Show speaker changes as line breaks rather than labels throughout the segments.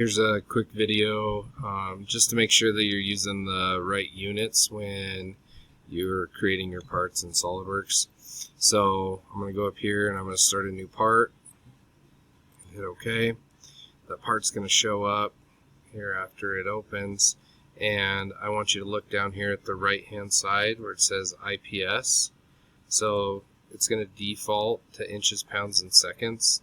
Here's a quick video just to make sure that you're using the right units when you're creating your parts in SolidWorks. So I'm going to go up here and I'm going to start a new part. Hit OK. That part's going to show up here after it opens, and I want you to look down here at the right hand side where it says IPS. So it's going to default to inches, pounds, and seconds.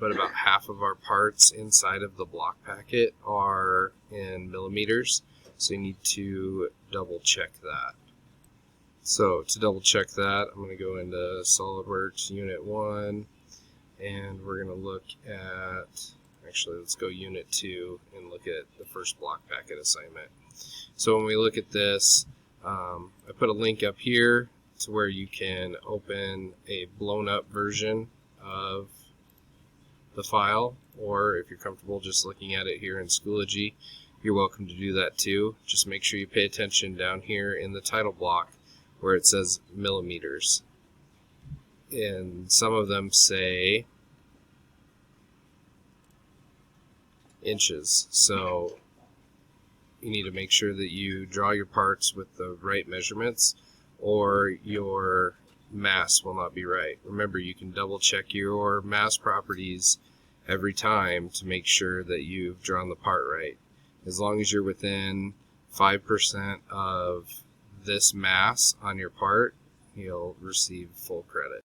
But about half of our parts inside of the block packet are in millimeters, so you need to double check that. So to double check that, I'm going to go into SolidWorks Unit 1, and we're going to look at, actually let's go Unit 2 and look at the first block packet assignment. So when we look at this, I put a link up here to where you can open a blown up version of the file, or if you're comfortable just looking at it here in Schoology, you're welcome to do that too. Just make sure you pay attention down here in the title block where it says millimeters, and some of them say inches, so you need to make sure that you draw your parts with the right measurements or your mass will not be right. Remember, you can double check your mass properties every time to make sure that you've drawn the part right. As long as you're within 5% of this mass on your part, you'll receive full credit.